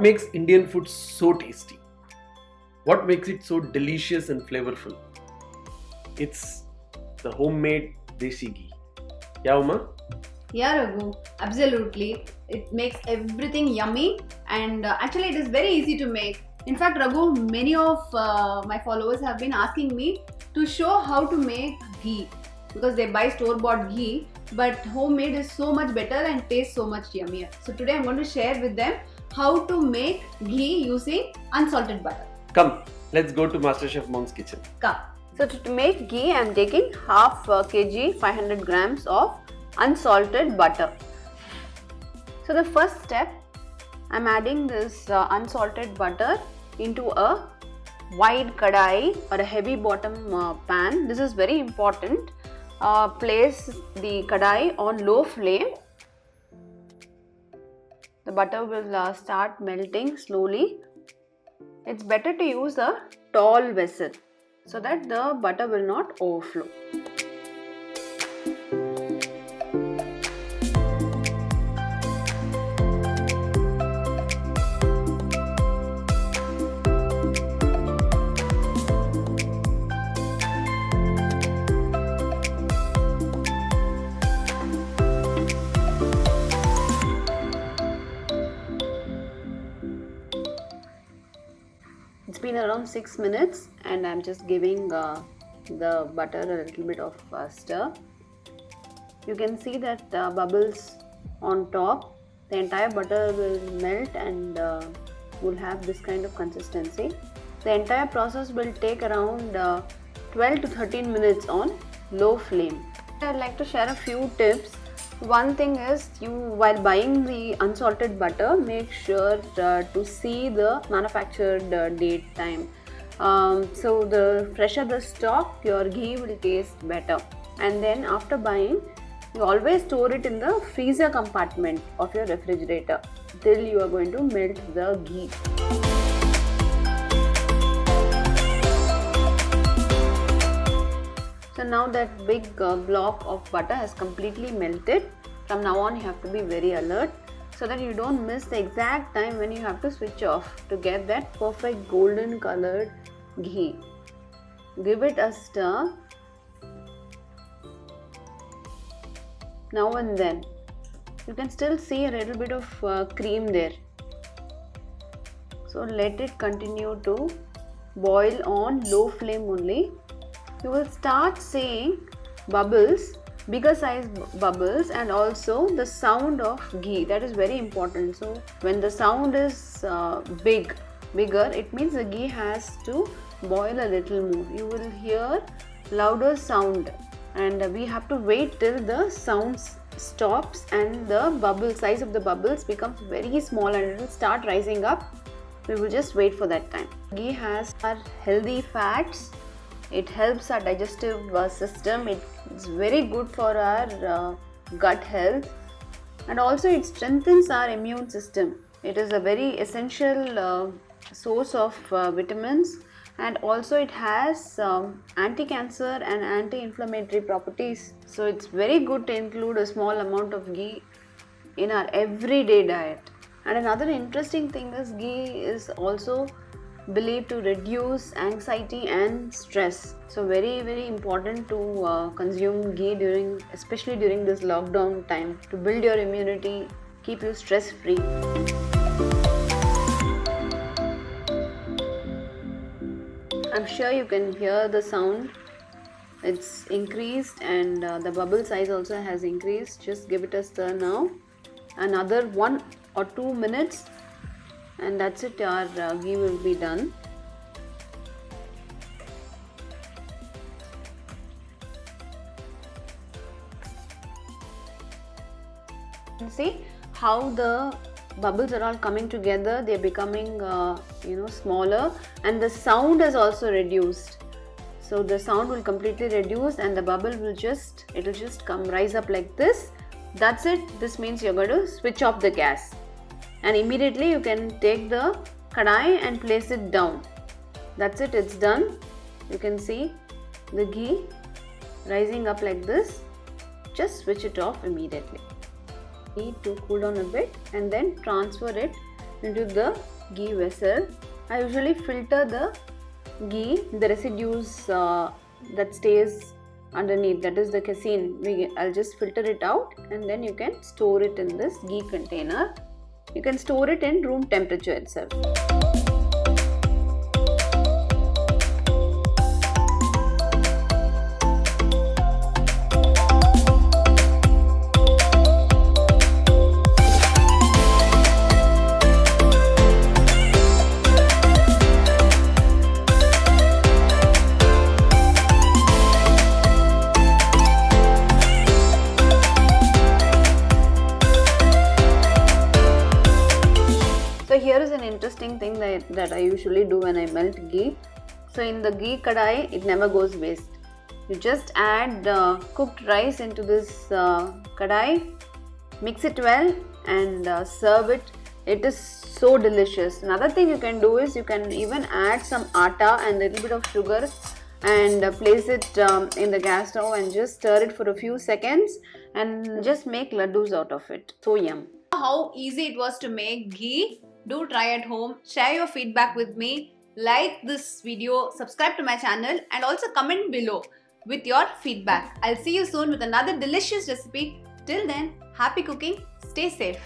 What makes Indian food so tasty? What makes it so delicious and flavorful? It's the homemade desi ghee. Yeah, Uma? Yeah, Raghu, absolutely. It makes everything yummy, and actually, it is very easy to make. In fact, Raghu, many of my followers have been asking me to show how to make ghee because they buy store bought ghee, but homemade is so much better and tastes so much yummier. So, today I'm going to share with them how to make ghee using unsalted butter. Come, let's go to MasterChef Monk's kitchen. Come. So, to make ghee, I'm taking half kg 500 grams of unsalted butter. So the first step, I'm adding this unsalted butter into a wide kadai or a heavy bottom pan. This is very important. Place the kadai on low flame. The butter will start melting slowly. It's better to use a tall vessel so that the butter will not overflow. It's been around 6 minutes and I'm just giving the butter a little bit of stir. You can see that bubbles on top. The entire butter will melt and will have this kind of consistency. The entire process will take around 12 to 13 minutes on low flame. I'd like to share a few tips. One thing is, while buying the unsalted butter, make sure to see the manufactured date time. So the fresher the stock, your ghee will taste better. And then after buying, you always store it in the freezer compartment of your refrigerator till you are going to melt the ghee. So now that big block of butter has completely melted. From now on you have to be very alert so that you don't miss the exact time when you have to switch off to get that perfect golden colored ghee. Give it a stir now and then. You can still see a little bit of cream there. So let it continue to boil on low flame only. You will start seeing bubbles, bigger size bubbles, and also the sound of ghee. That is very important. So when the sound is bigger, it means the ghee has to boil a little more. You will hear louder sound and we have to wait till the sound stops and the size of the bubbles becomes very small and it will start rising up. We will just wait for that time. Ghee has our healthy fats. It helps our digestive system. It's very good for our gut health, and also it strengthens our immune system. It is a very essential source of vitamins, and also it has anti-cancer and anti-inflammatory properties. So it's very good to include a small amount of ghee in our everyday diet. And another interesting thing is ghee is also believed to reduce anxiety and stress. So very, very important to consume ghee especially during this lockdown time, to build your immunity, keep you stress free. I'm sure you can hear the sound. It's increased and the bubble size also has increased. Just give it a stir now. Another 1 or 2 minutes and that's it, our ghee will be done. You see how the bubbles are all coming together. They're becoming smaller and the sound is also reduced. So the sound will completely reduce and the bubble will just rise up like this. That's it. This means you're going to switch off the gas. And immediately you can take the kadai and place it down. That's it, it's done. You can see the ghee rising up like this. Just switch it off immediately. Need to cool down a bit and then transfer it into the ghee vessel, I usually filter the ghee, the residues that stays underneath, that is the casein. I'll just filter it out, and then you can store it in this ghee container. You can store it in room temperature itself. So here is an interesting thing that I usually do when I melt ghee. So in the ghee kadai, it never goes waste. You just add cooked rice into this kadai, mix it well, and serve it. It is so delicious. Another thing you can do is you can even add some atta and a little bit of sugar and place it in the gas stove and just stir it for a few seconds and just make laddus out of it. So yum. How easy it was to make ghee. Do try at home. Share your feedback with me. Like this video, subscribe to my channel, and also comment below with your feedback. I'll see you soon with another delicious recipe. Till then, happy cooking, stay safe.